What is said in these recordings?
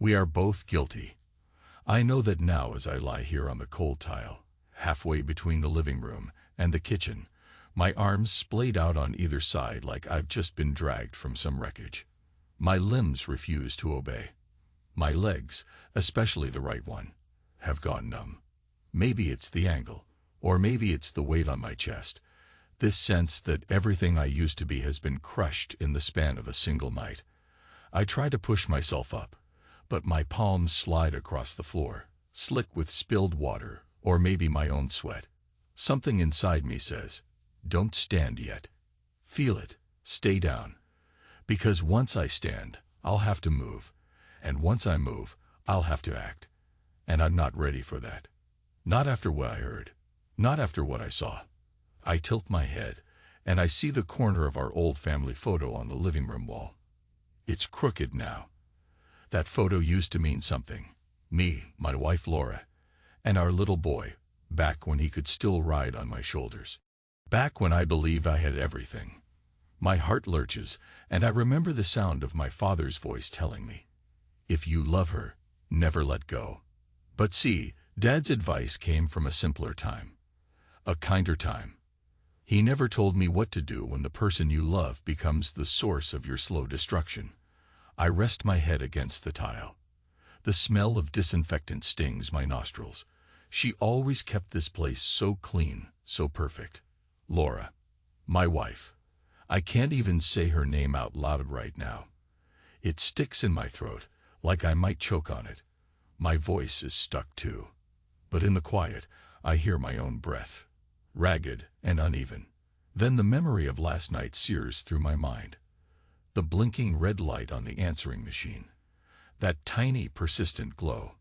We are both guilty. I know that now as I lie here on the cold tile, halfway between the living room and the kitchen, my arms splayed out on either side like I've just been dragged from some wreckage. My limbs refuse to obey. My legs, especially the right one, have gone numb. Maybe it's the angle, or maybe it's the weight on my chest, this sense that everything I used to be has been crushed in the span of a single night. I try to push myself up, but my palms slide across the floor, slick with spilled water, or maybe my own sweat. Something inside me says, don't stand yet. Feel it, stay down. Because once I stand, I'll have to move. And once I move, I'll have to act. And I'm not ready for that. Not after what I heard. Not after what I saw. I tilt my head, and I see the corner of our old family photo on the living room wall. It's crooked now. That photo used to mean something. Me, my wife Laura, and our little boy, back when he could still ride on my shoulders. Back when I believed I had everything. My heart lurches, and I remember the sound of my father's voice telling me, if you love her, never let go. But see, Dad's advice came from a simpler time. A kinder time. He never told me what to do when the person you love becomes the source of your slow destruction. I rest my head against the tile. The smell of disinfectant stings my nostrils. She always kept this place so clean, so perfect. Laura. My wife. I can't even say her name out loud right now. It sticks in my throat, like I might choke on it. My voice is stuck too. But in the quiet, I hear my own breath. Ragged and uneven. Then the memory of last night sears through my mind. The blinking red light on the answering machine. That tiny, persistent glow.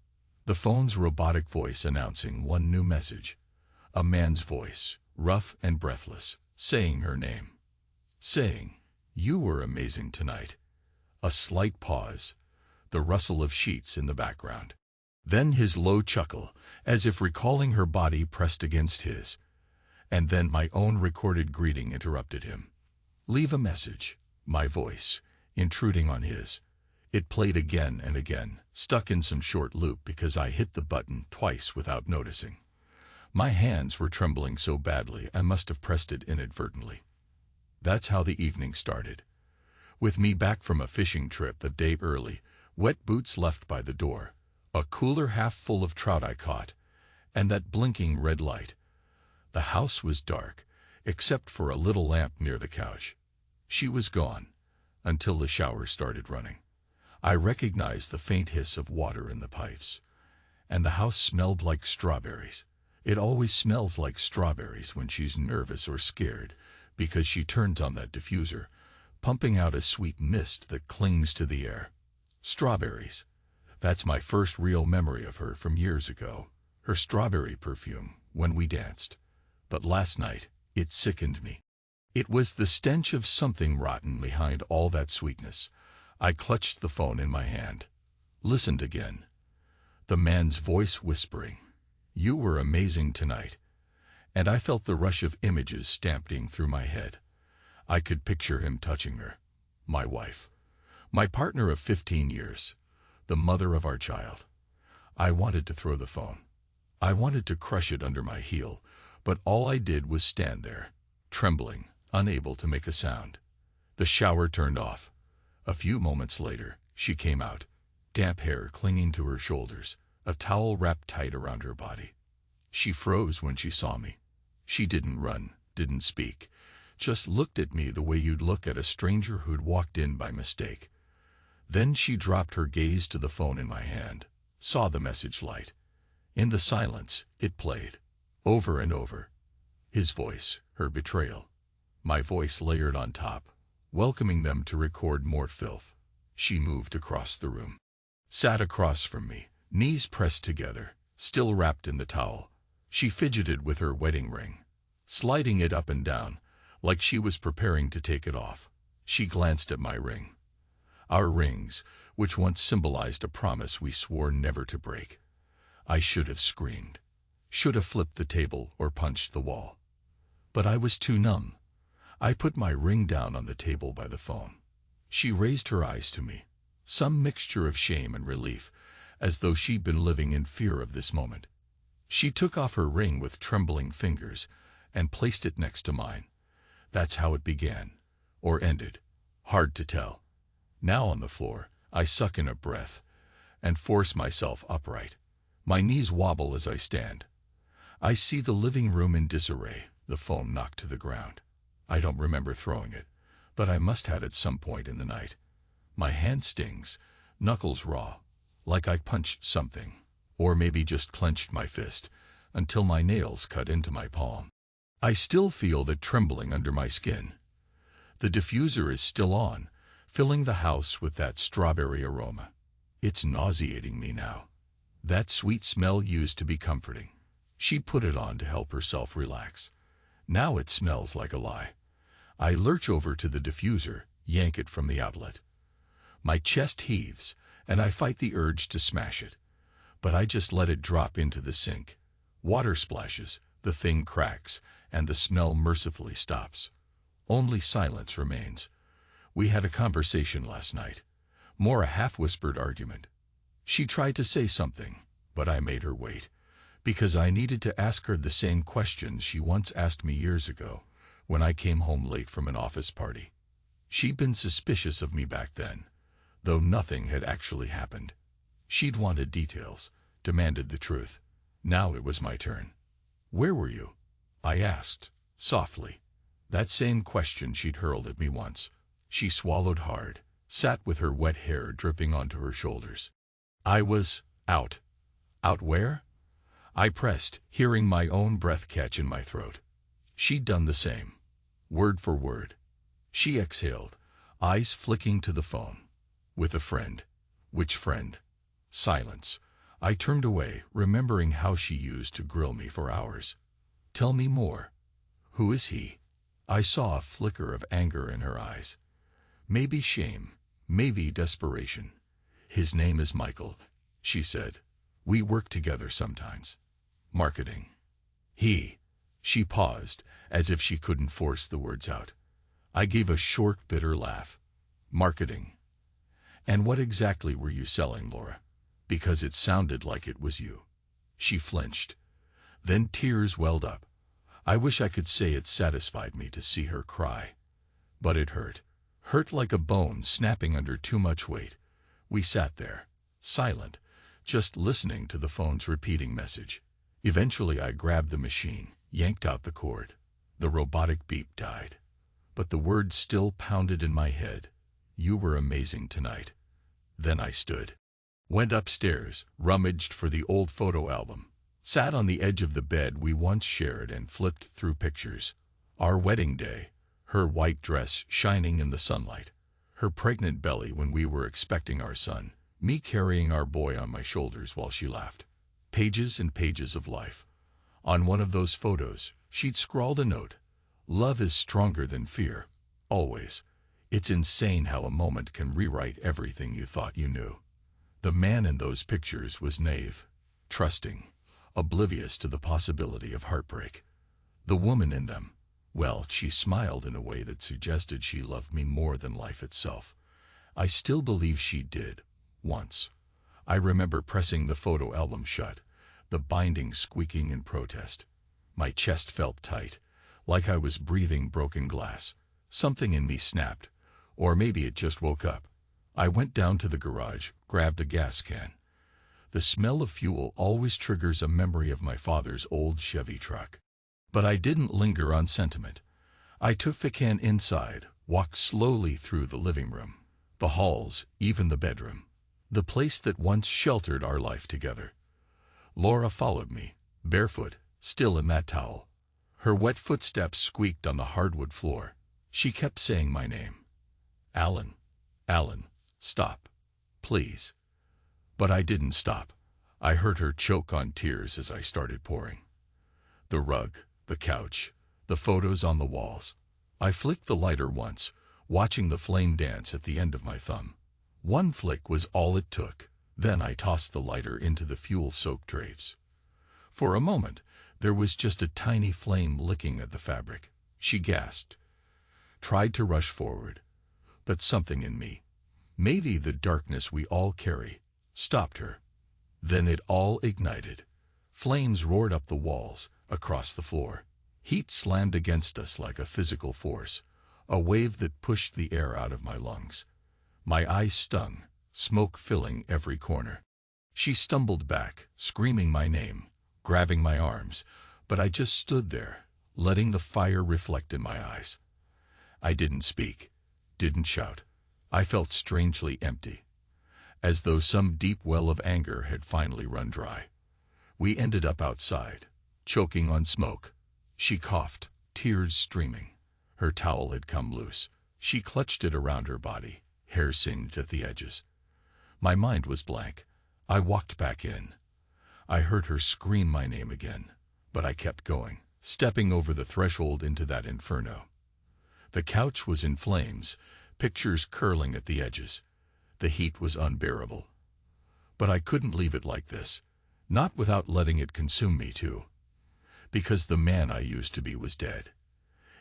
The phone's robotic voice announcing one new message. A man's voice, rough and breathless, saying her name. Saying, you were amazing tonight. A slight pause. The rustle of sheets in the background. Then his low chuckle, as if recalling her body pressed against his. And then my own recorded greeting interrupted him. Leave a message. My voice, intruding on his. It played again and again, stuck in some short loop because I hit the button twice without noticing. My hands were trembling so badly I must have pressed it inadvertently. That's how the evening started. With me back from a fishing trip the day early, wet boots left by the door, a cooler half full of trout I caught, and that blinking red light. The house was dark, except for a little lamp near the couch. She was gone, until the shower started running. I recognized the faint hiss of water in the pipes. And the house smelled like strawberries. It always smells like strawberries when she's nervous or scared, because she turns on that diffuser, pumping out a sweet mist that clings to the air. Strawberries. That's my first real memory of her from years ago. Her strawberry perfume, when we danced. But last night, it sickened me. It was the stench of something rotten behind all that sweetness. I clutched the phone in my hand. Listened again. The man's voice whispering, you were amazing tonight. And I felt the rush of images stamping through my head. I could picture him touching her. My wife. My partner of 15 years. The mother of our child. I wanted to throw the phone. I wanted to crush it under my heel, but all I did was stand there, trembling, unable to make a sound. The shower turned off. A few moments later, she came out, damp hair clinging to her shoulders, a towel wrapped tight around her body. She froze when she saw me. She didn't run, didn't speak, just looked at me the way you'd look at a stranger who'd walked in by mistake. Then she dropped her gaze to the phone in my hand, saw the message light. In the silence, it played, over and over. His voice, her betrayal. My voice layered on top, welcoming them to record more filth. She moved across the room. Sat across from me, knees pressed together, still wrapped in the towel. She fidgeted with her wedding ring, sliding it up and down, like she was preparing to take it off. She glanced at my ring. Our rings, which once symbolized a promise we swore never to break. I should have screamed. Should have flipped the table or punched the wall. But I was too numb. I put my ring down on the table by the phone. She raised her eyes to me, some mixture of shame and relief, as though she'd been living in fear of this moment. She took off her ring with trembling fingers and placed it next to mine. That's how it began, or ended. Hard to tell. Now on the floor, I suck in a breath and force myself upright. My knees wobble as I stand. I see the living room in disarray, the phone knocked to the ground. I don't remember throwing it, but I must have at some point in the night. My hand stings, knuckles raw, like I punched something, or maybe just clenched my fist, until my nails cut into my palm. I still feel the trembling under my skin. The diffuser is still on, filling the house with that strawberry aroma. It's nauseating me now. That sweet smell used to be comforting. She put it on to help herself relax. Now it smells like a lie. I lurch over to the diffuser, yank it from the outlet. My chest heaves, and I fight the urge to smash it. But I just let it drop into the sink. Water splashes, the thing cracks, and the smell mercifully stops. Only silence remains. We had a conversation last night. More a half-whispered argument. She tried to say something, but I made her wait, because I needed to ask her the same questions she once asked me years ago, when I came home late from an office party. She'd been suspicious of me back then, though nothing had actually happened. She'd wanted details, demanded the truth. Now it was my turn. "Where were you?" I asked, softly. That same question she'd hurled at me once. She swallowed hard, sat with her wet hair dripping onto her shoulders. "I was out." "Out where?" I pressed, hearing my own breath catch in my throat. She'd done the same, word for word. She exhaled, eyes flicking to the phone. "With a friend." "Which friend?" Silence. I turned away, remembering how she used to grill me for hours. "Tell me more." "Who is he?" I saw a flicker of anger in her eyes. Maybe shame, maybe desperation. "His name is Michael," she said. "We work together sometimes. Marketing." "He." She paused, as if she couldn't force the words out. I gave a short, bitter laugh. "Marketing. And what exactly were you selling, Laura? Because it sounded like it was you." She flinched. Then tears welled up. I wish I could say it satisfied me to see her cry. But it hurt. Hurt like a bone snapping under too much weight. We sat there, silent, just listening to the phone's repeating message. Eventually I grabbed the machine, yanked out the cord. The robotic beep died. But the words still pounded in my head. "You were amazing tonight." Then I stood. Went upstairs, rummaged for the old photo album. Sat on the edge of the bed we once shared and flipped through pictures. Our wedding day, her white dress shining in the sunlight. Her pregnant belly when we were expecting our son. Me carrying our boy on my shoulders while she laughed. Pages and pages of life. On one of those photos, she'd scrawled a note. "Love is stronger than fear. Always. It's insane how a moment can rewrite everything you thought you knew." The man in those pictures was naive, trusting, oblivious to the possibility of heartbreak. The woman in them, well, she smiled in a way that suggested she loved me more than life itself. I still believe she did, once. I remember pressing the photo album shut, the binding squeaking in protest. My chest felt tight, like I was breathing broken glass. Something in me snapped, or maybe it just woke up. I went down to the garage, grabbed a gas can. The smell of fuel always triggers a memory of my father's old Chevy truck. But I didn't linger on sentiment. I took the can inside, walked slowly through the living room, the halls, even the bedroom. The place that once sheltered our life together. Laura followed me, barefoot, still in that towel. Her wet footsteps squeaked on the hardwood floor. She kept saying my name. "Alan, Alan, stop, please." But I didn't stop. I heard her choke on tears as I started pouring. The rug, the couch, the photos on the walls. I flicked the lighter once, watching the flame dance at the end of my thumb. One flick was all it took. Then I tossed the lighter into the fuel-soaked drapes. For a moment, there was just a tiny flame licking at the fabric. She gasped, tried to rush forward, but something in me, Maybe the darkness we all carry stopped her. Then it all ignited. Flames roared up the walls, across the floor. Heat slammed against us like a physical force, a wave that pushed the air out of my lungs. My eyes stung, smoke filling every corner. She stumbled back, screaming my name, grabbing my arms, but I just stood there, letting the fire reflect in my eyes. I didn't speak, didn't shout. I felt strangely empty, as though some deep well of anger had finally run dry. We ended up outside, choking on smoke. She coughed, tears streaming. Her towel had come loose. She clutched it around her body, hair singed at the edges. My mind was blank. I walked back in. I heard her scream my name again, but I kept going, stepping over the threshold into that inferno. The couch was in flames, pictures curling at the edges. The heat was unbearable. But I couldn't leave it like this, not without letting it consume me too. Because the man I used to be was dead.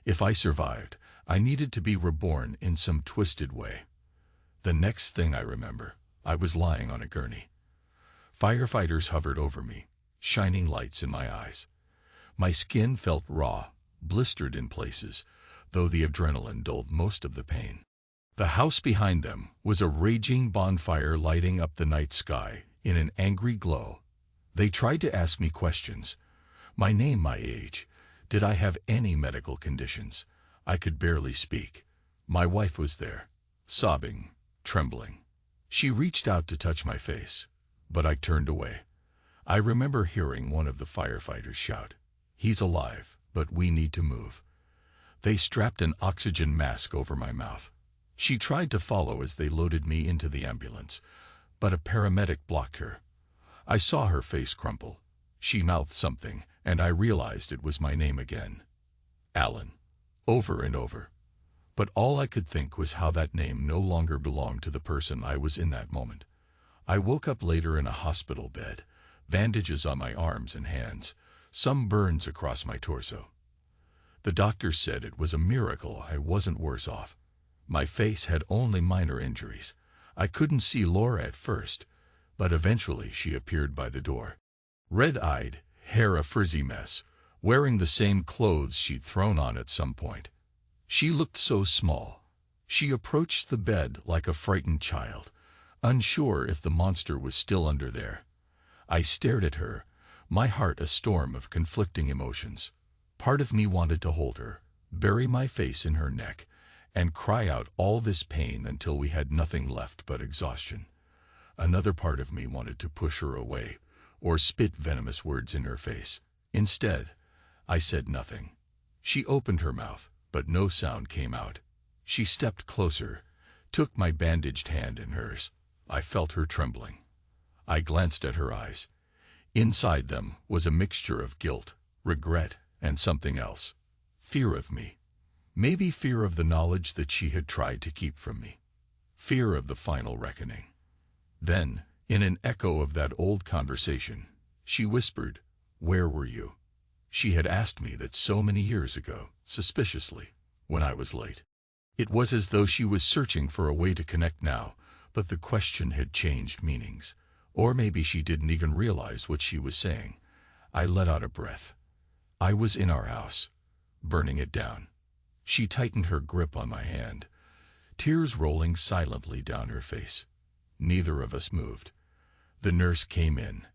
If I survived, I needed to be reborn in some twisted way. The next thing I remember, I was lying on a gurney. Firefighters hovered over me, shining lights in my eyes. My skin felt raw, blistered in places, though the adrenaline dulled most of the pain. The house behind them was a raging bonfire lighting up the night sky in an angry glow. They tried to ask me questions. My name, my age. Did I have any medical conditions? I could barely speak. My wife was there, sobbing, trembling. She reached out to touch my face, but I turned away. I remember hearing one of the firefighters shout, "He's alive, but we need to move." They strapped an oxygen mask over my mouth. She tried to follow as they loaded me into the ambulance, but a paramedic blocked her. I saw her face crumple. She mouthed something, and I realized it was my name again. Alan. Over and over. But all I could think was how that name no longer belonged to the person I was in that moment. I woke up later in a hospital bed, bandages on my arms and hands, some burns across my torso. The doctor said it was a miracle I wasn't worse off. My face had only minor injuries. I couldn't see Laura at first, but eventually she appeared by the door. Red-eyed, hair a frizzy mess, wearing the same clothes she'd thrown on at some point. She looked so small. She approached the bed like a frightened child, unsure if the monster was still under there. I stared at her, my heart a storm of conflicting emotions. Part of me wanted to hold her, bury my face in her neck, and cry out all this pain until we had nothing left but exhaustion. Another part of me wanted to push her away, or spit venomous words in her face. Instead, I said nothing. She opened her mouth, but no sound came out. She stepped closer, took my bandaged hand in hers. I felt her trembling. I glanced at her eyes. Inside them was a mixture of guilt, regret, and something else. Fear of me. Maybe fear of the knowledge that she had tried to keep from me. Fear of the final reckoning. Then, in an echo of that old conversation, she whispered, "Where were you?" She had asked me that so many years ago, suspiciously, when I was late. It was as though she was searching for a way to connect now, but the question had changed meanings. Or maybe she didn't even realize what she was saying. I let out a breath. I was in our house, burning it down. She tightened her grip on my hand, tears rolling silently down her face. Neither of us moved. The nurse came in,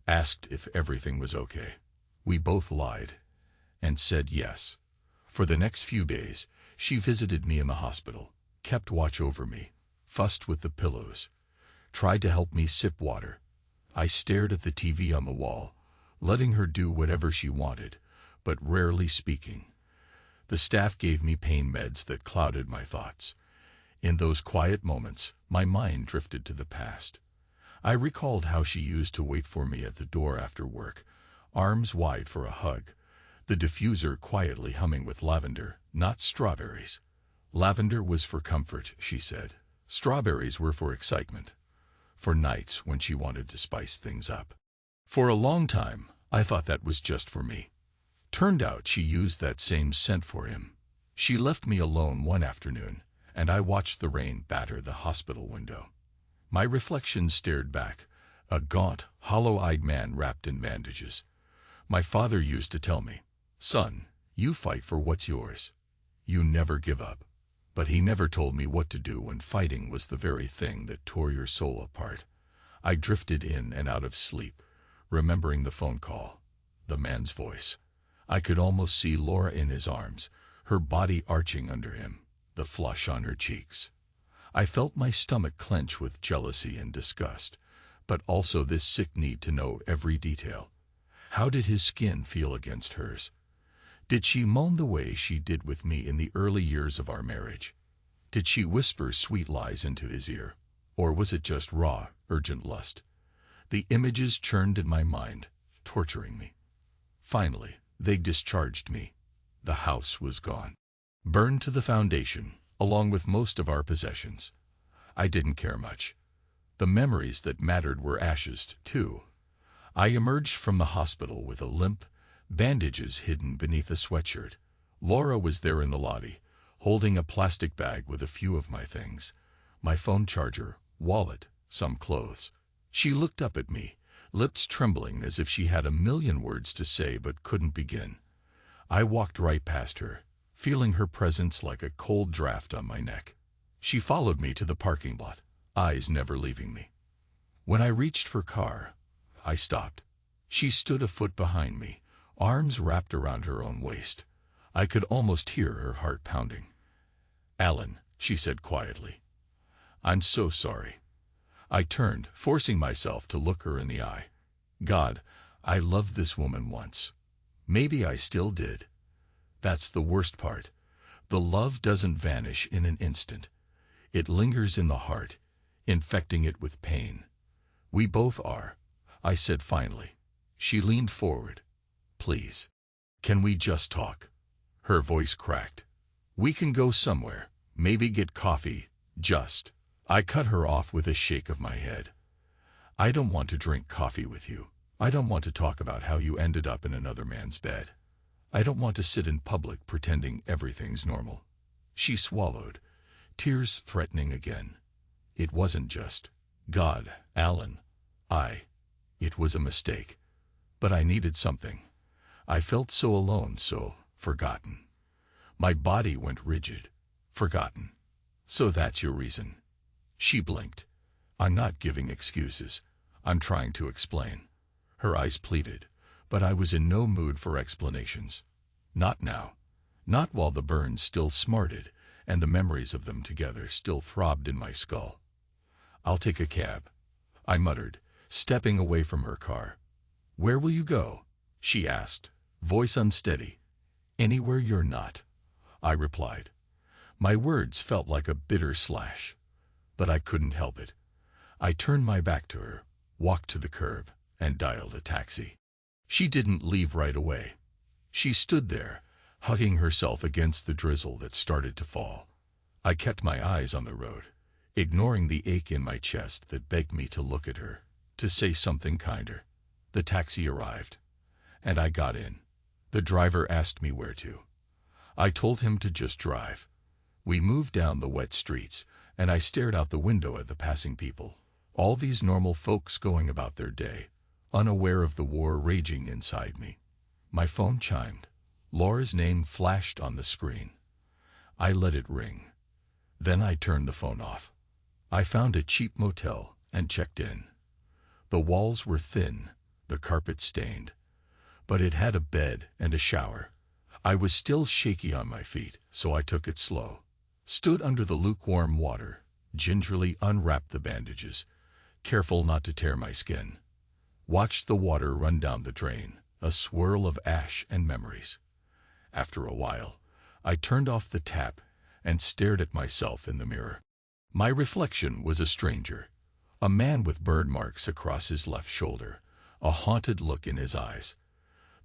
asked if everything was okay. We both lied, and said yes. For the next few days, she visited me in the hospital, kept watch over me, fussed with the pillows, tried to help me sip water. I stared at the TV on the wall, letting her do whatever she wanted, but rarely speaking. The staff gave me pain meds that clouded my thoughts. In those quiet moments, my mind drifted to the past. I recalled how she used to wait for me at the door after work, arms wide for a hug, the diffuser quietly humming with lavender, not strawberries. Lavender was for comfort, she said. Strawberries were for excitement, for nights when she wanted to spice things up. For a long time, I thought that was just for me. Turned out she used that same scent for him. She left me alone one afternoon, and I watched the rain batter the hospital window. My reflection stared back, a gaunt, hollow-eyed man wrapped in bandages. My father used to tell me, "Son, you fight for what's yours. You never give up." But he never told me what to do when fighting was the very thing that tore your soul apart. I drifted in and out of sleep, remembering the phone call, the man's voice. I could almost see Laura in his arms, her body arching under him, the flush on her cheeks. I felt my stomach clench with jealousy and disgust, but also this sick need to know every detail. How did his skin feel against hers? Did she moan the way she did with me in the early years of our marriage? Did she whisper sweet lies into his ear? Or was it just raw, urgent lust? The images churned in my mind, torturing me. Finally, they discharged me. The house was gone. Burned to the foundation, along with most of our possessions. I didn't care much. The memories that mattered were ashes, too. I emerged from the hospital with a limp, bandages hidden beneath a sweatshirt. Laura was there in the lobby, holding a plastic bag with a few of my things. My phone charger, wallet, some clothes. She looked up at me, lips trembling as if she had a million words to say but couldn't begin. I walked right past her, feeling her presence like a cold draft on my neck. She followed me to the parking lot, eyes never leaving me. When I reached her car, I stopped. She stood a foot behind me, arms wrapped around her own waist. I could almost hear her heart pounding. "Alan," she said quietly. "I'm so sorry." I turned, forcing myself to look her in the eye. God, I loved this woman once. Maybe I still did. That's the worst part. The love doesn't vanish in an instant. It lingers in the heart, infecting it with pain. "We both are," I said finally. She leaned forward. "Please. Can we just talk?" Her voice cracked. "We can go somewhere, maybe get coffee, just." I cut her off with a shake of my head. "I don't want to drink coffee with you. I don't want to talk about how you ended up in another man's bed. I don't want to sit in public pretending everything's normal." She swallowed, tears threatening again. "It wasn't just, God, Alan. It was a mistake. But I needed something. I felt so alone, so forgotten. My body went rigid. Forgotten. So that's your reason." She blinked. "I'm not giving excuses. I'm trying to explain." Her eyes pleaded, but I was in no mood for explanations. Not now. Not while the burns still smarted and the memories of them together still throbbed in my skull. "I'll take a cab," I muttered, stepping away from her car. "Where will you go?" she asked, voice unsteady. "Anywhere you're not," I replied. My words felt like a bitter slash, but I couldn't help it. I turned my back to her, walked to the curb, and dialed a taxi. She didn't leave right away. She stood there, hugging herself against the drizzle that started to fall. I kept my eyes on the road, ignoring the ache in my chest that begged me to look at her, to say something kinder. The taxi arrived, and I got in. The driver asked me where to. I told him to just drive. We moved down the wet streets, and I stared out the window at the passing people. All these normal folks going about their day, unaware of the war raging inside me. My phone chimed. Laura's name flashed on the screen. I let it ring. Then I turned the phone off. I found a cheap motel and checked in. The walls were thin, the carpet stained, but it had a bed and a shower. I was still shaky on my feet, so I took it slow. Stood under the lukewarm water, gingerly unwrapped the bandages, careful not to tear my skin. Watched the water run down the drain, a swirl of ash and memories. After a while, I turned off the tap and stared at myself in the mirror. My reflection was a stranger, a man with burn marks across his left shoulder, a haunted look in his eyes.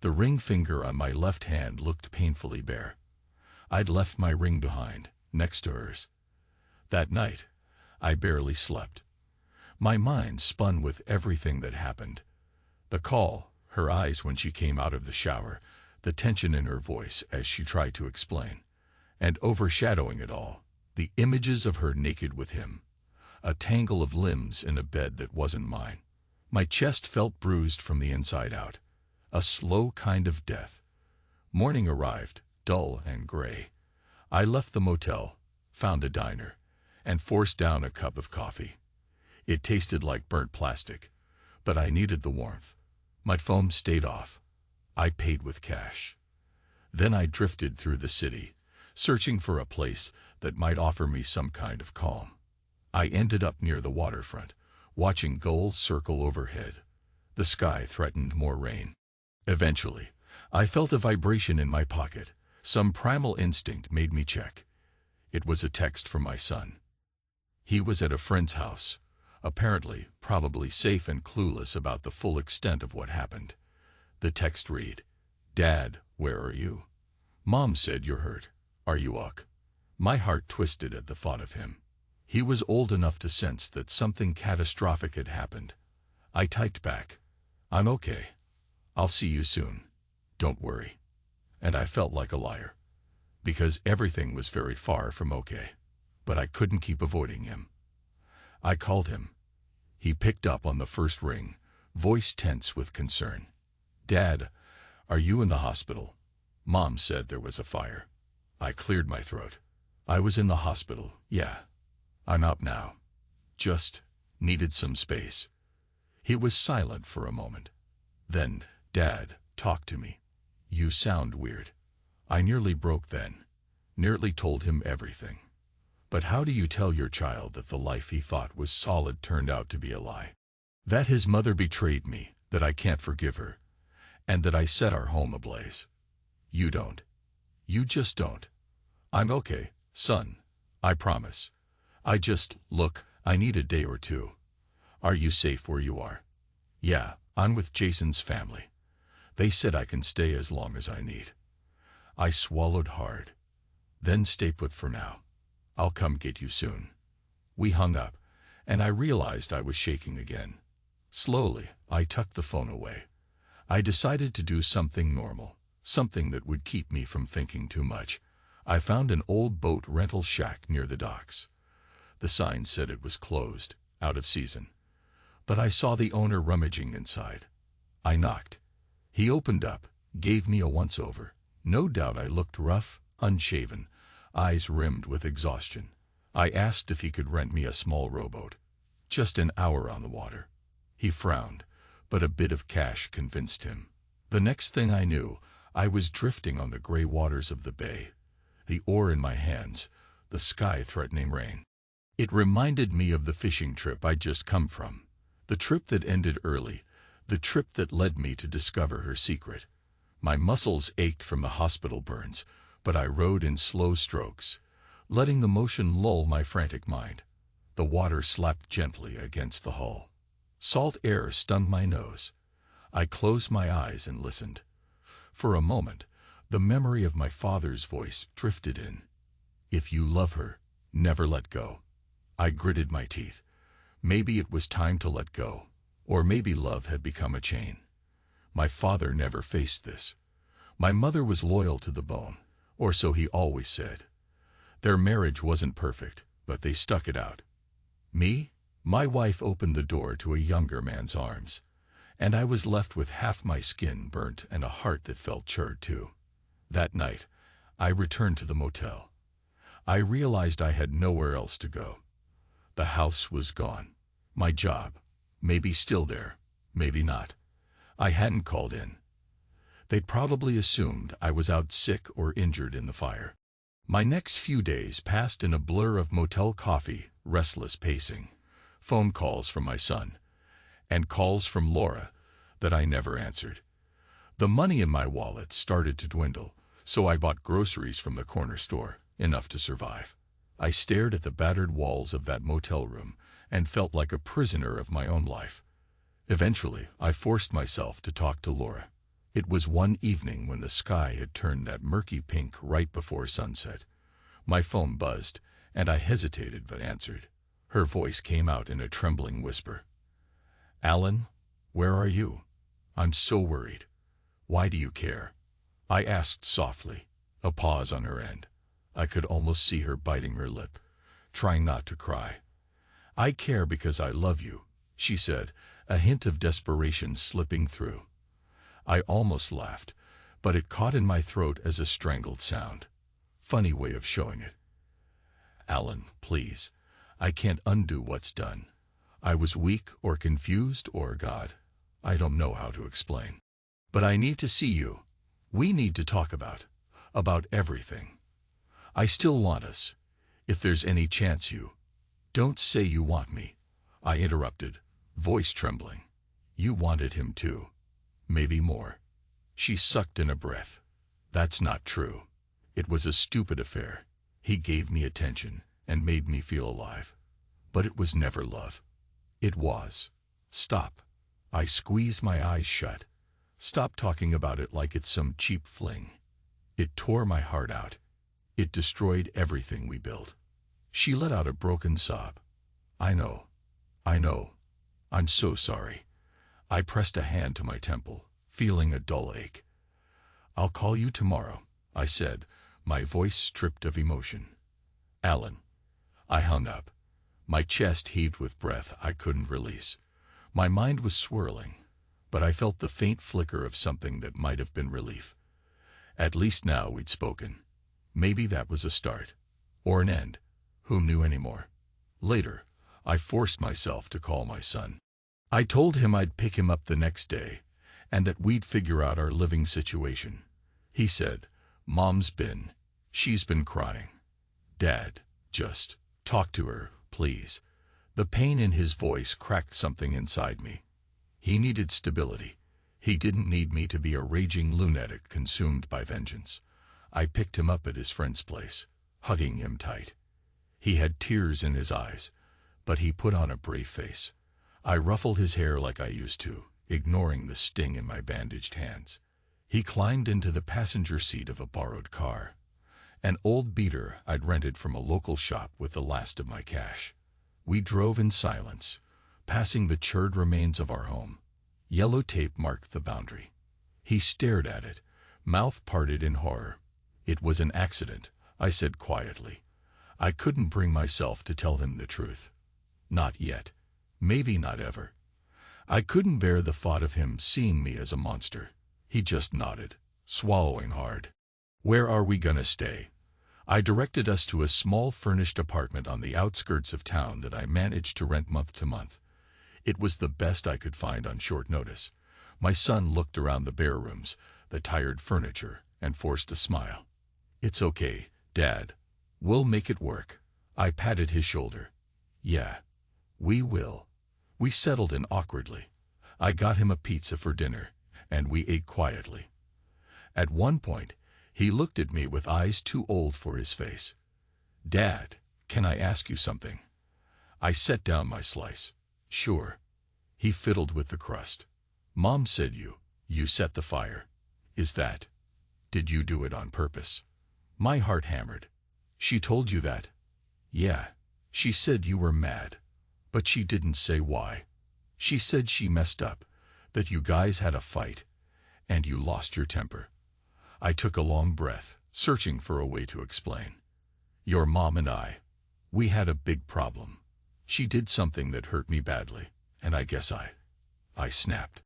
The ring finger on my left hand looked painfully bare. I'd left my ring behind, next to hers. That night, I barely slept. My mind spun with everything that happened. The call, her eyes when she came out of the shower, the tension in her voice as she tried to explain. And overshadowing it all, The images of her naked with him. A tangle of limbs in a bed that wasn't mine. My chest felt bruised from the inside out. A slow kind of death. Morning arrived, dull and gray. I left the motel, found a diner, and forced down a cup of coffee. It tasted like burnt plastic, but I needed the warmth. My phone stayed off. I paid with cash. Then I drifted through the city, searching for a place that might offer me some kind of calm. I ended up near the waterfront, watching gulls circle overhead. The sky threatened more rain. Eventually, I felt a vibration in my pocket. Some primal instinct made me check. It was a text from my son. He was at a friend's house, apparently, probably safe and clueless about the full extent of what happened. The text read, "Dad, where are you? Mom said you're hurt. Are you ok?" My heart twisted at the thought of him. He was old enough to sense that something catastrophic had happened. I typed back, "I'm okay. I'll see you soon. Don't worry." And I felt like a liar. Because everything was very far from okay. But I couldn't keep avoiding him. I called him. He picked up on the first ring, voice tense with concern. "Dad, are you in the hospital? Mom said there was a fire." I cleared my throat. "I was in the hospital, yeah. I'm out now. Just needed some space." He was silent for a moment. Then, "Dad, talk to me. You sound weird." I nearly broke then. Nearly told him everything. But how do you tell your child that the life he thought was solid turned out to be a lie? That his mother betrayed me, that I can't forgive her, and that I set our home ablaze. You don't. You just don't. "I'm okay, son. I promise. Look, I need a day or two." "Are you safe where you are?" "Yeah, I'm with Jason's family. They said I can stay as long as I need." I swallowed hard. "Then stay put for now. I'll come get you soon." We hung up, and I realized I was shaking again. Slowly, I tucked the phone away. I decided to do something normal, something that would keep me from thinking too much. I found an old boat rental shack near the docks. The sign said it was closed, out of season. But I saw the owner rummaging inside. I knocked. He opened up, gave me a once-over. No doubt I looked rough, unshaven, eyes rimmed with exhaustion. I asked if he could rent me a small rowboat. Just an hour on the water. He frowned, but a bit of cash convinced him. The next thing I knew, I was drifting on the gray waters of the bay. The oar in my hands, the sky threatening rain. It reminded me of the fishing trip I'd just come from. The trip that ended early, the trip that led me to discover her secret. My muscles ached from the hospital burns, but I rowed in slow strokes, letting the motion lull my frantic mind. The water slapped gently against the hull. Salt air stung my nose. I closed my eyes and listened. For a moment, the memory of my father's voice drifted in. "If you love her, never let go." I gritted my teeth. Maybe it was time to let go, or maybe love had become a chain. My father never faced this. My mother was loyal to the bone, or so he always said. Their marriage wasn't perfect, but they stuck it out. Me? My wife opened the door to a younger man's arms, and I was left with half my skin burnt and a heart that felt charred too. That night, I returned to the motel. I realized I had nowhere else to go. The house was gone. My job, maybe still there, maybe not. I hadn't called in. They'd probably assumed I was out sick or injured in the fire. My next few days passed in a blur of motel coffee, restless pacing, phone calls from my son, and calls from Laura that I never answered. The money in my wallet started to dwindle, so I bought groceries from the corner store, enough to survive. I stared at the battered walls of that motel room and felt like a prisoner of my own life. Eventually, I forced myself to talk to Laura. It was one evening when the sky had turned that murky pink right before sunset. My phone buzzed, and I hesitated but answered. Her voice came out in a trembling whisper. "Alan, where are you? I'm so worried. Why do you care?" I asked softly, a pause on her end. I could almost see her biting her lip. trying not to cry. "I care because I love you," she said, a hint of desperation slipping through. I almost laughed, but it caught in my throat as a strangled sound. Funny way of showing it. "Alan, please. I can't undo what's done. I was weak or confused or God. I don't know how to explain. But I need to see you. We need to talk about everything. I still want us. If there's any chance you—" "Don't say you want me," I interrupted, voice trembling. "You wanted him too. Maybe more." She sucked in a breath. "That's not true. It was a stupid affair. He gave me attention and made me feel alive. But it was never love. It was—" "Stop." I squeezed my eyes shut. "Stop talking about it like it's some cheap fling. It tore my heart out. It destroyed everything we built." She let out a broken sob. I know. I'm so sorry." I pressed a hand to my temple, feeling a dull ache. "I'll call you tomorrow," I said, my voice stripped of emotion. "Alan." I hung up. My chest heaved with breath I couldn't release. My mind was swirling, but I felt the faint flicker of something that might have been relief. At least now we'd spoken. Maybe that was a start. Or an end. Who knew anymore? Later, I forced myself to call my son. I told him I'd pick him up the next day, and that we'd figure out our living situation. He said, She's been crying. Dad, just talk to her, please." The pain in his voice cracked something inside me. He needed stability. He didn't need me to be a raging lunatic consumed by vengeance. I picked him up at his friend's place, hugging him tight. He had tears in his eyes, but he put on a brave face. I ruffled his hair like I used to, ignoring the sting in my bandaged hands. He climbed into the passenger seat of a borrowed car, an old beater I'd rented from a local shop with the last of my cash. We drove in silence, passing the charred remains of our home. Yellow tape marked the boundary. He stared at it, mouth parted in horror. "It was an accident," I said quietly. I couldn't bring myself to tell him the truth. Not yet. Maybe not ever. I couldn't bear the thought of him seeing me as a monster. He just nodded, swallowing hard. "Where are we gonna stay?" I directed us to a small furnished apartment on the outskirts of town that I managed to rent month to month. It was the best I could find on short notice. My son looked around the bare rooms, the tired furniture, and forced a smile. "It's okay, Dad. We'll make it work." I patted his shoulder. "Yeah, we will." We settled in awkwardly. I got him a pizza for dinner, and we ate quietly. At one point, he looked at me with eyes too old for his face. "Dad, can I ask you something?" I set down my slice. "Sure." He fiddled with the crust. "Mom said you set the fire. Did you do it on purpose?" My heart hammered. "She told you that?" "Yeah. She said you were mad. But she didn't say why. She said she messed up, that you guys had a fight, and you lost your temper." I took a long breath, searching for a way to explain. "Your mom and we had a big problem. She did something that hurt me badly, and I guess I snapped.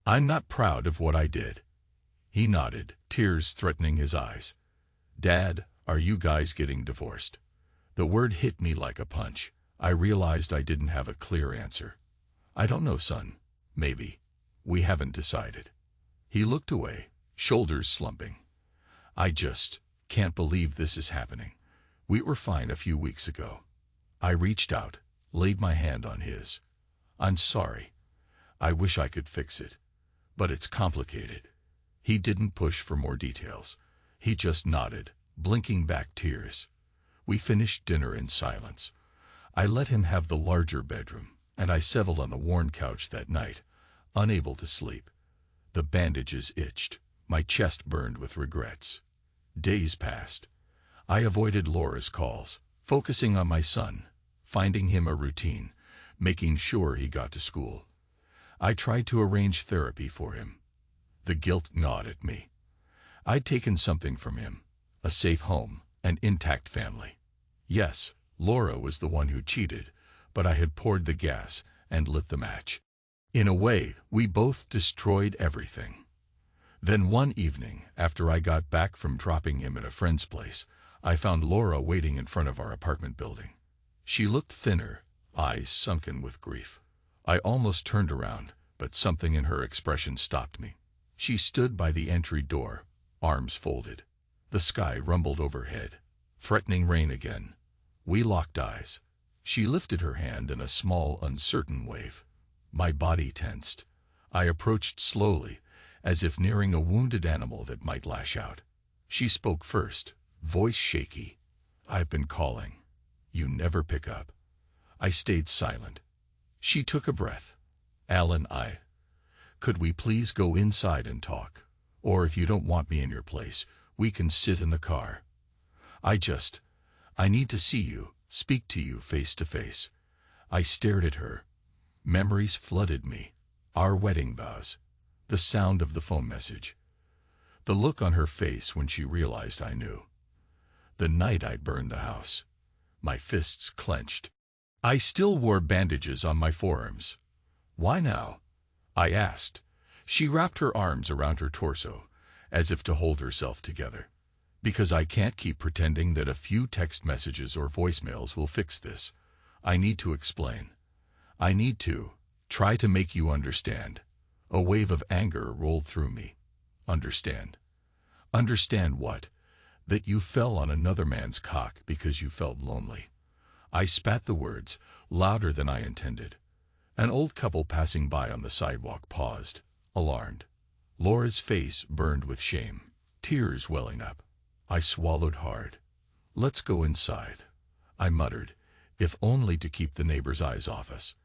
I'm not proud of what I did." He nodded, tears threatening his eyes. "Dad, are you guys getting divorced?" The word hit me like a punch. I realized I didn't have a clear answer. "I don't know, son. Maybe. We haven't decided." He looked away, shoulders slumping. "I just can't believe this is happening. We were fine a few weeks ago." I reached out, laid my hand on his. "I'm sorry. I wish I could fix it. But it's complicated." He didn't push for more details. He just nodded, blinking back tears. We finished dinner in silence. I let him have the larger bedroom, and I settled on the worn couch that night, unable to sleep. The bandages itched. My chest burned with regrets. Days passed. I avoided Laura's calls, focusing on my son, finding him a routine, making sure he got to school. I tried to arrange therapy for him. The guilt gnawed at me. I'd taken something from him, a safe home, an intact family. Yes, Laura was the one who cheated, but I had poured the gas and lit the match. In a way, we both destroyed everything. Then one evening, after I got back from dropping him at a friend's place, I found Laura waiting in front of our apartment building. She looked thinner, eyes sunken with grief. I almost turned around, but something in her expression stopped me. She stood by the entry door, arms folded. The sky rumbled overhead, threatening rain again. We locked eyes. She lifted her hand in a small, uncertain wave. My body tensed. I approached slowly, as if nearing a wounded animal that might lash out. She spoke first, voice shaky. "I've been calling. You never pick up." I stayed silent. She took a breath. "Alan, could we please go inside and talk? Or if you don't want me in your place, we can sit in the car. I need to see you, speak to you face to face." I stared at her. Memories flooded me. Our wedding vows. The sound of the phone message. The look on her face when she realized I knew. The night I burned the house. My fists clenched. I still wore bandages on my forearms. "Why now?" I asked. She wrapped her arms around her torso, as if to hold herself together. "Because I can't keep pretending that a few text messages or voicemails will fix this. I need to explain. I need to try to make you understand." A wave of anger rolled through me. "Understand? Understand what? That you fell on another man's cock because you felt lonely." I spat the words, louder than I intended. An old couple passing by on the sidewalk paused, alarmed. Laura's face burned with shame, tears welling up. I swallowed hard. "Let's go inside," I muttered, if only to keep the neighbors' eyes off us.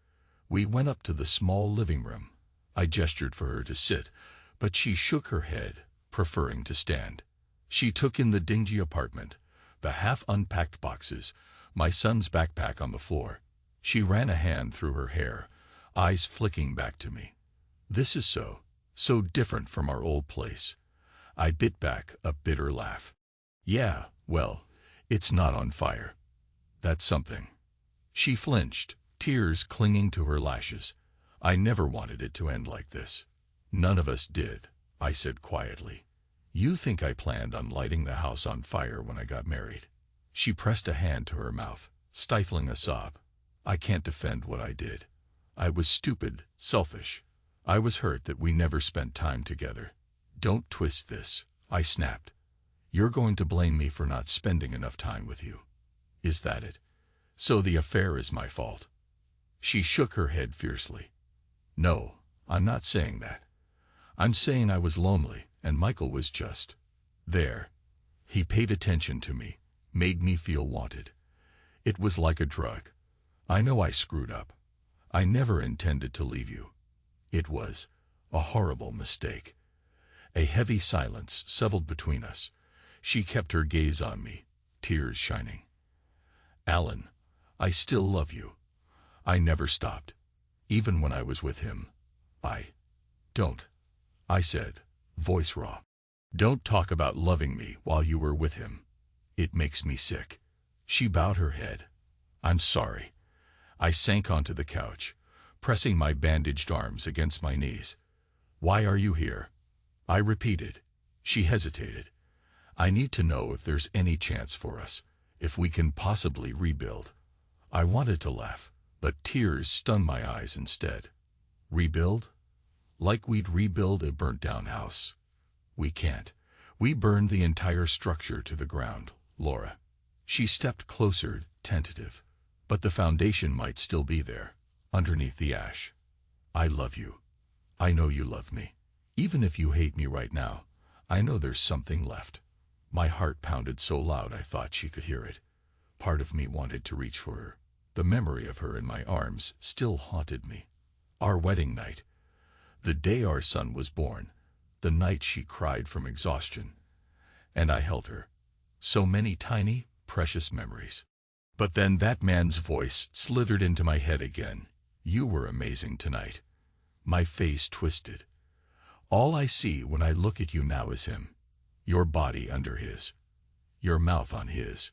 We went up to the small living room. I gestured for her to sit, but she shook her head, preferring to stand. She took in the dingy apartment, the half-unpacked boxes, my son's backpack on the floor. She ran a hand through her hair, eyes flicking back to me. "This is so different from our old place." I bit back a bitter laugh. "Yeah, well, it's not on fire. That's something." She flinched, tears clinging to her lashes. "I never wanted it to end like this." "None of us did," I said quietly. "You think I planned on lighting the house on fire when I got married?" She pressed a hand to her mouth, stifling a sob. "I can't defend what I did. I was stupid, selfish. I was hurt that we never spent time together." "Don't twist this," I snapped. "You're going to blame me for not spending enough time with you. Is that it? So the affair is my fault?" She shook her head fiercely. "No, I'm not saying that. I'm saying I was lonely, and Michael was just there. He paid attention to me, made me feel wanted. It was like a drug. I know I screwed up. I never intended to leave you. It was a horrible mistake." A heavy silence settled between us. She kept her gaze on me, tears shining. "Alan, I still love you. I never stopped, even when I was with him. Don't," I said, voice raw. "Don't talk about loving me while you were with him. It makes me sick." She bowed her head. "I'm sorry." I sank onto the couch, pressing my bandaged arms against my knees. "Why are you here?" I repeated. She hesitated. "I need to know if there's any chance for us, if we can possibly rebuild." I wanted to laugh, but tears stung my eyes instead. "Rebuild? Like we'd rebuild a burnt-down house? We can't. We burned the entire structure to the ground, Laura." She stepped closer, tentative. "But the foundation might still be there, underneath the ash. I love you. I know you love me. Even if you hate me right now, I know there's something left." My heart pounded so loud I thought she could hear it. Part of me wanted to reach for her. The memory of her in my arms still haunted me. Our wedding night. The day our son was born. The night she cried from exhaustion. And I held her. So many tiny, precious memories. But then that man's voice slithered into my head again. "You were amazing tonight." My face twisted. "All I see when I look at you now is him. Your body under his. Your mouth on his.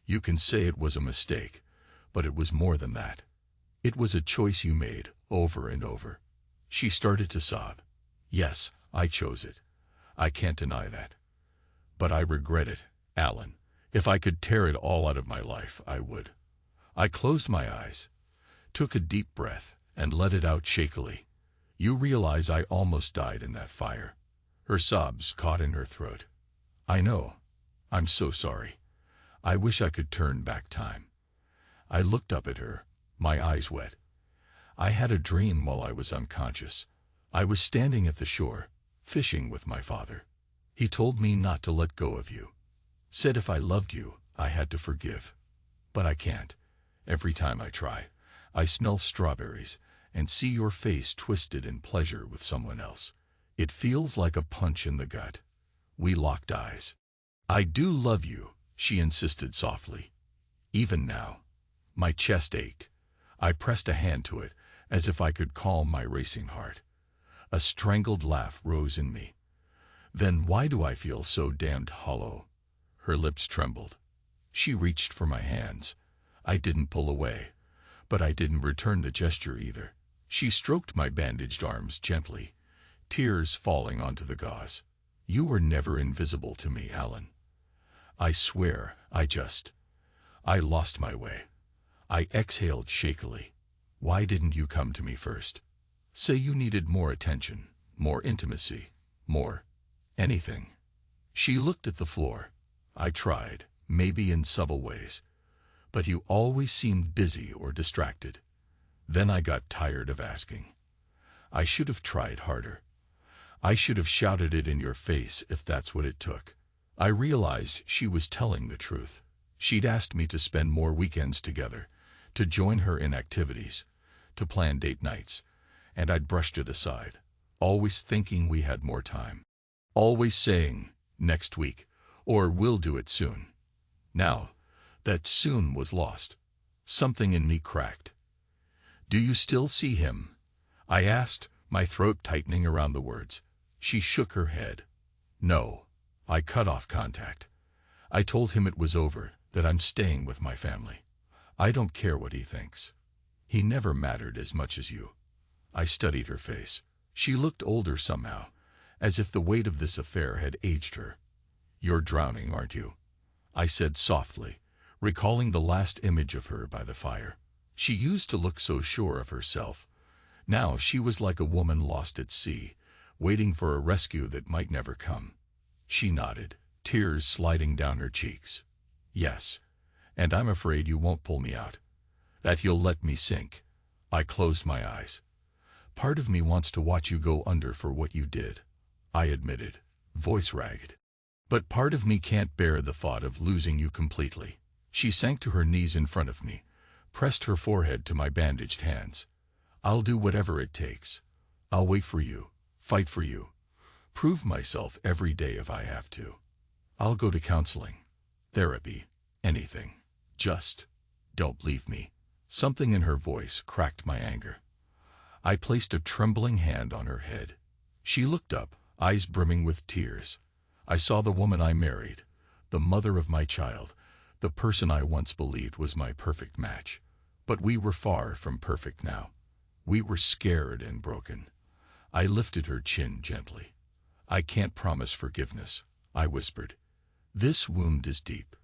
You can say it was a mistake, but it was more than that. It was a choice you made over and over. She started to sob. Yes, I chose it. I can't deny that. But I regret it, Alan. If I could tear it all out of my life, I would. I closed my eyes, took a deep breath, and let it out shakily. You realize I almost died in that fire. Her sobs caught in her throat. I know. I'm so sorry. I wish I could turn back time. I looked up at her, my eyes wet. I had a dream while I was unconscious. I was standing at the shore, fishing with my father. He told me not to let go of you. Said if I loved you, I had to forgive. But I can't. Every time I try, I smell strawberries and see your face twisted in pleasure with someone else. It feels like a punch in the gut. We locked eyes. I do love you, she insisted softly. Even now. My chest ached. I pressed a hand to it, as if I could calm my racing heart. A strangled laugh rose in me. Then why do I feel so damned hollow? Her lips trembled. She reached for my hands. I didn't pull away, but I didn't return the gesture either. She stroked my bandaged arms gently, tears falling onto the gauze. You were never invisible to me, Alan. I swear, I lost my way. I exhaled shakily. Why didn't you come to me first? Say you needed more attention, more intimacy, more anything. She looked at the floor. I tried, maybe in subtle ways, but you always seemed busy or distracted. Then I got tired of asking. I should have tried harder. I should have shouted it in your face if that's what it took. I realized she was telling the truth. She'd asked me to spend more weekends together, to join her in activities, to plan date nights, and I'd brushed it aside, always thinking we had more time. Always saying, next week, or we'll do it soon. Now, that soon was lost. Something in me cracked. Do you still see him? I asked, my throat tightening around the words. She shook her head. No. I cut off contact. I told him it was over, that I'm staying with my family. I don't care what he thinks. He never mattered as much as you. I studied her face. She looked older somehow, as if the weight of this affair had aged her. You're drowning, aren't you? I said softly, recalling the last image of her by the fire. She used to look so sure of herself. Now she was like a woman lost at sea, waiting for a rescue that might never come. She nodded, tears sliding down her cheeks. Yes, and I'm afraid you won't pull me out. That you'll let me sink. I closed my eyes. Part of me wants to watch you go under for what you did, I admitted, voice ragged. But part of me can't bear the thought of losing you completely. She sank to her knees in front of me, pressed her forehead to my bandaged hands. I'll do whatever it takes. I'll wait for you, fight for you, prove myself every day if I have to. I'll go to counseling, therapy, anything. Just don't leave me. Something in her voice cracked my anger. I placed a trembling hand on her head. She looked up, eyes brimming with tears. I saw the woman I married, the mother of my child, the person I once believed was my perfect match. But we were far from perfect now. We were scared and broken. I lifted her chin gently. I can't promise forgiveness, I whispered. This wound is deep,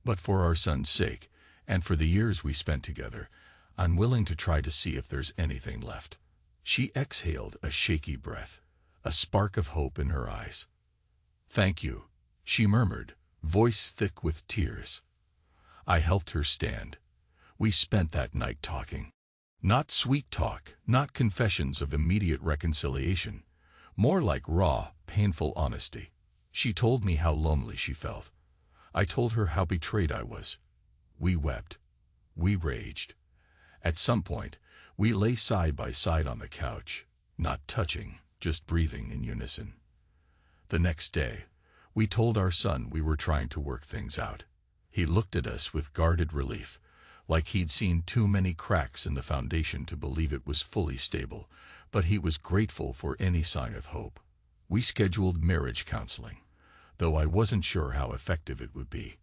but for our son's sake, and for the years we spent together, I'm willing to try to see if there's anything left. She exhaled a shaky breath, a spark of hope in her eyes. Thank you, she murmured, voice thick with tears. I helped her stand. We spent that night talking. Not sweet talk, not confessions of immediate reconciliation, more like raw, painful honesty. She told me how lonely she felt. I told her how betrayed I was. We wept. We raged. At some point, we lay side by side on the couch, not touching, just breathing in unison. The next day, we told our son we were trying to work things out. He looked at us with guarded relief, like he'd seen too many cracks in the foundation to believe it was fully stable, but he was grateful for any sign of hope. We scheduled marriage counseling, though I wasn't sure how effective it would be.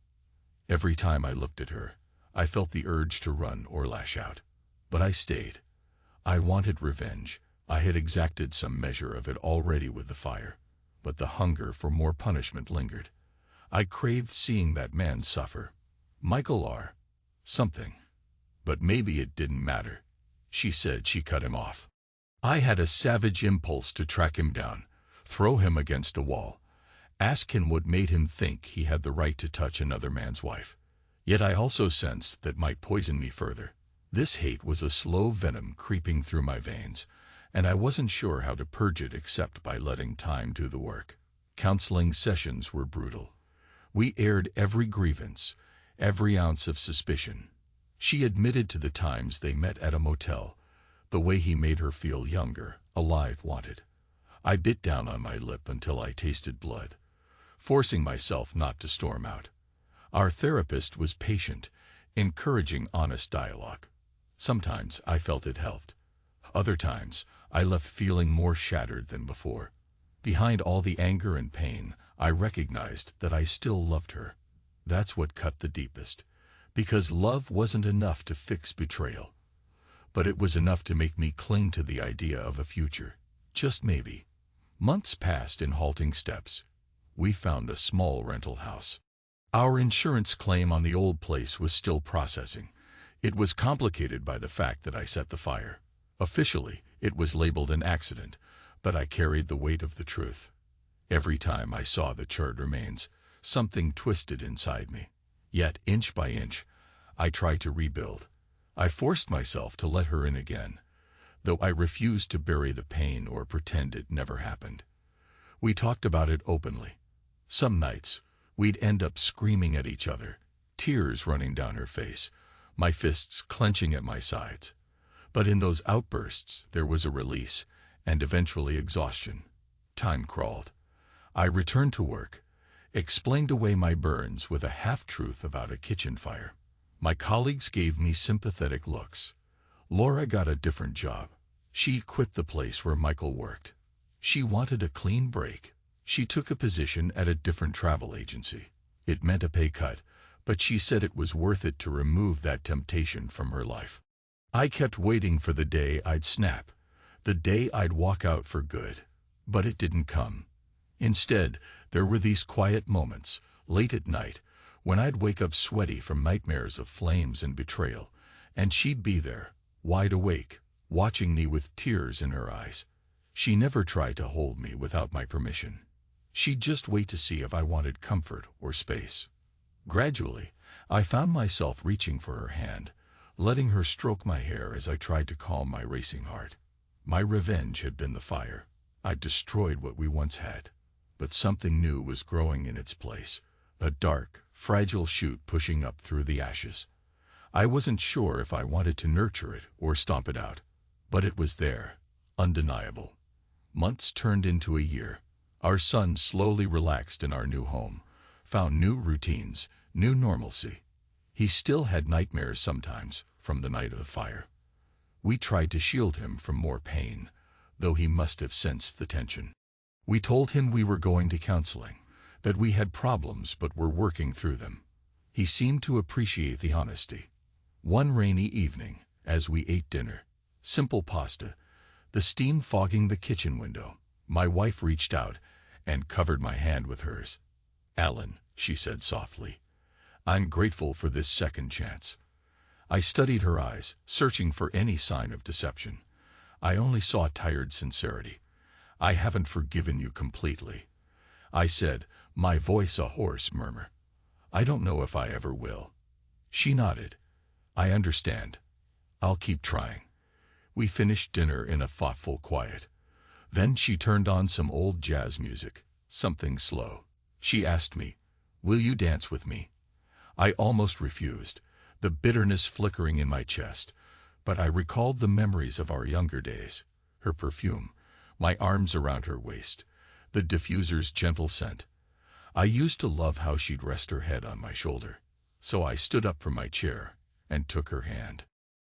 Every time I looked at her, I felt the urge to run or lash out. But I stayed. I wanted revenge. I had exacted some measure of it already with the fire, but the hunger for more punishment lingered. I craved seeing that man suffer. Michael R. something. But maybe it didn't matter. She said she cut him off. I had a savage impulse to track him down, throw him against a wall, ask him what made him think he had the right to touch another man's wife. Yet I also sensed that might poison me further. This hate was a slow venom creeping through my veins, and I wasn't sure how to purge it except by letting time do the work. Counseling sessions were brutal. We aired every grievance, every ounce of suspicion. She admitted to the times they met at a motel, the way he made her feel younger, alive, wanted. I bit down on my lip until I tasted blood, forcing myself not to storm out. Our therapist was patient, encouraging honest dialogue. Sometimes I felt it helped. Other times, I left feeling more shattered than before. Behind all the anger and pain, I recognized that I still loved her. That's what cut the deepest. Because love wasn't enough to fix betrayal. But it was enough to make me cling to the idea of a future. Just maybe. Months passed in halting steps. We found a small rental house. Our insurance claim on the old place was still processing. It was complicated by the fact that I set the fire. Officially, it was labeled an accident, but I carried the weight of the truth. Every time I saw the charred remains, something twisted inside me. Yet, inch by inch, I tried to rebuild. I forced myself to let her in again, though I refused to bury the pain or pretend it never happened. We talked about it openly. Some nights, we'd end up screaming at each other, tears running down her face, my fists clenching at my sides. But in those outbursts, there was a release, and eventually exhaustion. Time crawled. I returned to work, explained away my burns with a half-truth about a kitchen fire. My colleagues gave me sympathetic looks. Laura got a different job. She quit the place where Michael worked. She wanted a clean break. She took a position at a different travel agency. It meant a pay cut, but she said it was worth it to remove that temptation from her life. I kept waiting for the day I'd snap, the day I'd walk out for good. But it didn't come. Instead, there were these quiet moments, late at night, when I'd wake up sweaty from nightmares of flames and betrayal, and she'd be there, wide awake, watching me with tears in her eyes. She never tried to hold me without my permission. She'd just wait to see if I wanted comfort or space. Gradually, I found myself reaching for her hand, letting her stroke my hair as I tried to calm my racing heart. My revenge had been the fire. I'd destroyed what we once had. But something new was growing in its place, a dark, fragile shoot pushing up through the ashes. I wasn't sure if I wanted to nurture it or stomp it out, but it was there, undeniable. Months turned into a year. Our son slowly relaxed in our new home, found new routines, new normalcy. He still had nightmares sometimes from the night of the fire. We tried to shield him from more pain, though he must have sensed the tension. We told him we were going to counseling, that we had problems but were working through them. He seemed to appreciate the honesty. One rainy evening, as we ate dinner, simple pasta, the steam fogging the kitchen window, my wife reached out and covered my hand with hers. "Alan," she said softly, "I'm grateful for this second chance." I studied her eyes, searching for any sign of deception. I only saw tired sincerity. "I haven't forgiven you completely," I said, my voice a hoarse murmur. "I don't know if I ever will." She nodded. "I understand. I'll keep trying." We finished dinner in a thoughtful quiet. Then she turned on some old jazz music, something slow. She asked me, "Will you dance with me?" I almost refused, the bitterness flickering in my chest, but I recalled the memories of our younger days, her perfume, my arms around her waist, the diffuser's gentle scent. I used to love how she'd rest her head on my shoulder, so I stood up from my chair and took her hand.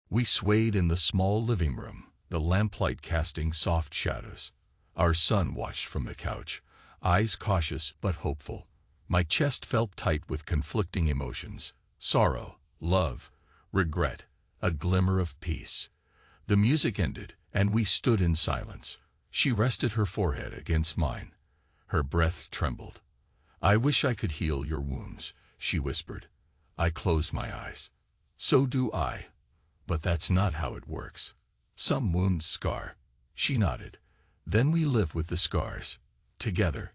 We swayed in the small living room, the lamplight casting soft shadows. Our son watched from the couch, eyes cautious but hopeful. My chest felt tight with conflicting emotions: sorrow, love, regret, a glimmer of peace. The music ended, and we stood in silence. She rested her forehead against mine. Her breath trembled. "I wish I could heal your wounds," she whispered. I closed my eyes. "So do I. But that's not how it works. Some wounds scar." She nodded. "Then we live with the scars. Together."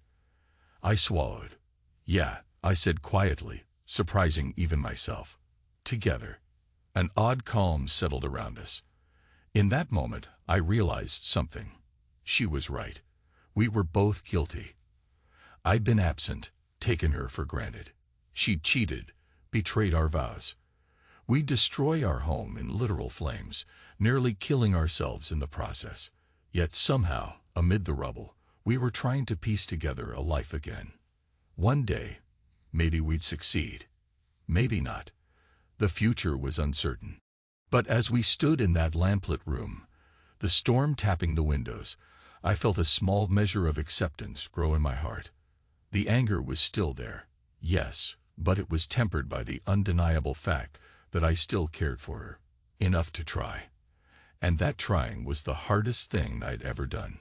I swallowed. "Yeah," I said quietly, surprising even myself. "Together." An odd calm settled around us. In that moment, I realized something. She was right. We were both guilty. I'd been absent, taken her for granted. She'd cheated, betrayed our vows. We'd destroy our home in literal flames, nearly killing ourselves in the process. Yet somehow, amid the rubble, we were trying to piece together a life again. One day, maybe we'd succeed. Maybe not. The future was uncertain. But as we stood in that lamplit room, the storm tapping the windows, I felt a small measure of acceptance grow in my heart. The anger was still there, yes, but it was tempered by the undeniable fact that I still cared for her, enough to try. And that trying was the hardest thing I'd ever done.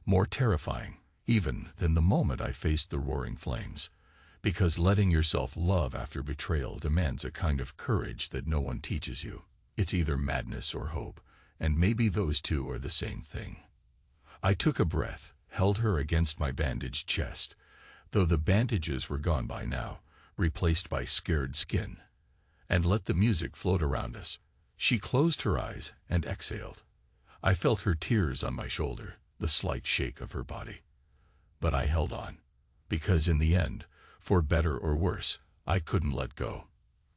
More terrifying, even, than the moment I faced the roaring flames. Because letting yourself love after betrayal demands a kind of courage that no one teaches you. It's either madness or hope, and maybe those two are the same thing. I took a breath, held her against my bandaged chest, though the bandages were gone by now, replaced by scared skin, and let the music float around us. She closed her eyes and exhaled. I felt her tears on my shoulder, the slight shake of her body. But I held on, because in the end, for better or worse, I couldn't let go.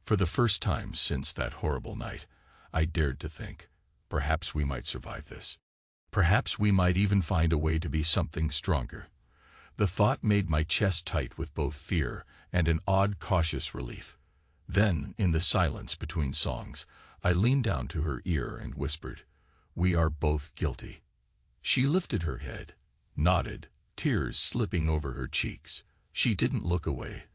For the first time since that horrible night, I dared to think, perhaps we might survive this. Perhaps we might even find a way to be something stronger. The thought made my chest tight with both fear and an odd cautious relief. Then, in the silence between songs, I leaned down to her ear and whispered, "We are both guilty." She lifted her head, nodded, tears slipping over her cheeks. She didn't look away,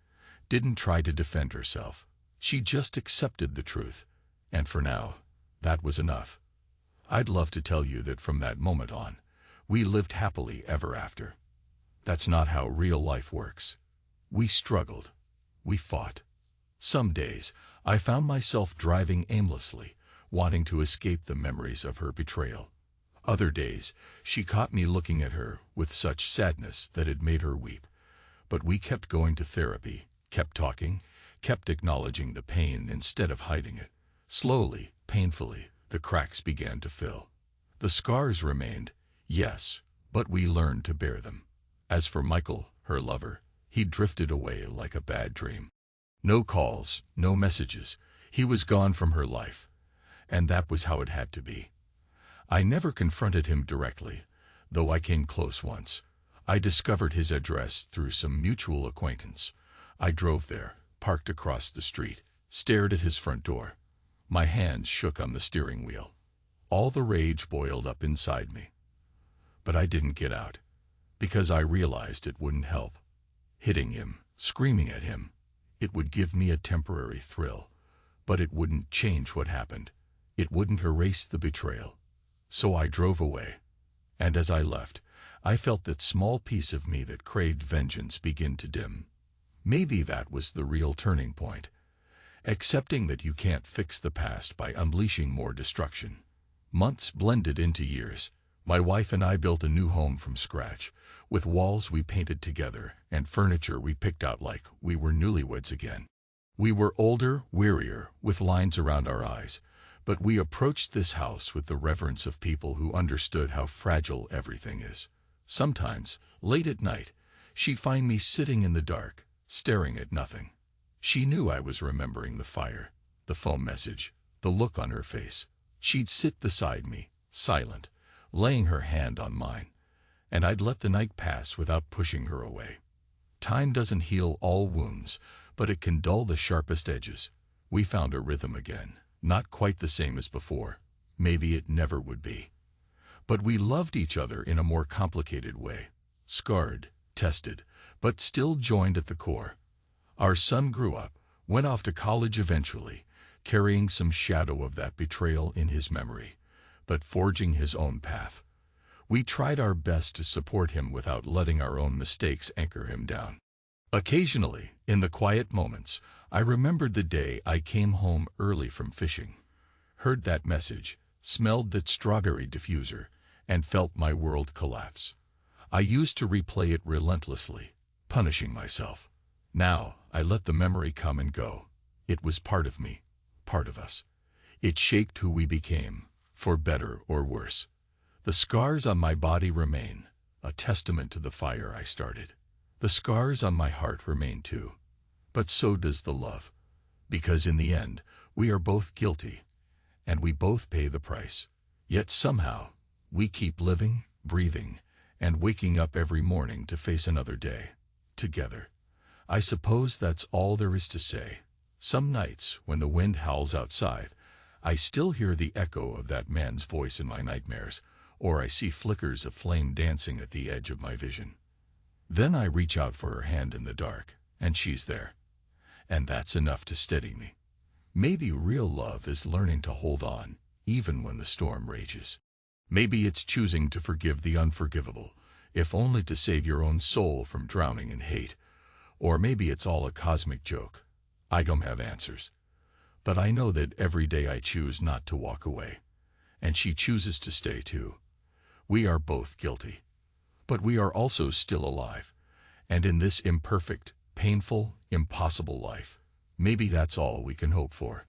didn't try to defend herself. She just accepted the truth, and for now, that was enough. I'd love to tell you that from that moment on, we lived happily ever after. That's not how real life works. We struggled. We fought. Some days, I found myself driving aimlessly, wanting to escape the memories of her betrayal. Other days, she caught me looking at her with such sadness that it made her weep. But we kept going to therapy, kept talking, kept acknowledging the pain instead of hiding it. Slowly, painfully, the cracks began to fill. The scars remained, yes, but we learned to bear them. As for Michael, her lover, he drifted away like a bad dream. No calls, no messages. He was gone from her life. And that was how it had to be. I never confronted him directly, though I came close once. I discovered his address through some mutual acquaintance. I drove there, parked across the street, stared at his front door. My hands shook on the steering wheel. All the rage boiled up inside me. But I didn't get out, because I realized it wouldn't help. Hitting him, screaming at him, it would give me a temporary thrill, but it wouldn't change what happened. It wouldn't erase the betrayal. So I drove away. And as I left, I felt that small piece of me that craved vengeance begin to dim. Maybe that was the real turning point. Accepting that you can't fix the past by unleashing more destruction. Months blended into years. My wife and I built a new home from scratch, with walls we painted together and furniture we picked out like we were newlyweds again. We were older, wearier, with lines around our eyes, but we approached this house with the reverence of people who understood how fragile everything is. Sometimes, late at night, she'd find me sitting in the dark, staring at nothing. She knew I was remembering the fire, the phone message, the look on her face. She'd sit beside me, silent, laying her hand on mine, and I'd let the night pass without pushing her away. Time doesn't heal all wounds, but it can dull the sharpest edges. We found a rhythm again, not quite the same as before. Maybe it never would be. But we loved each other in a more complicated way. Scarred, tested, but still joined at the core. Our son grew up, went off to college eventually, carrying some shadow of that betrayal in his memory, but forging his own path. We tried our best to support him without letting our own mistakes anchor him down. Occasionally, in the quiet moments, I remembered the day I came home early from fishing, heard that message, smelled that strawberry diffuser, and felt my world collapse. I used to replay it relentlessly, punishing myself. Now, I let the memory come and go. It was part of me, part of us. It shaped who we became, for better or worse. The scars on my body remain, a testament to the fire I started. The scars on my heart remain too. But so does the love. Because in the end, we are both guilty, and we both pay the price. Yet somehow, we keep living, breathing, and waking up every morning to face another day, together. I suppose that's all there is to say. Some nights, when the wind howls outside, I still hear the echo of that man's voice in my nightmares, or I see flickers of flame dancing at the edge of my vision. Then I reach out for her hand in the dark, and she's there. And that's enough to steady me. Maybe real love is learning to hold on, even when the storm rages. Maybe it's choosing to forgive the unforgivable, if only to save your own soul from drowning in hate. Or maybe it's all a cosmic joke. I don't have answers. But I know that every day I choose not to walk away. And she chooses to stay too. We are both guilty. But we are also still alive. And in this imperfect, painful, impossible life, maybe that's all we can hope for.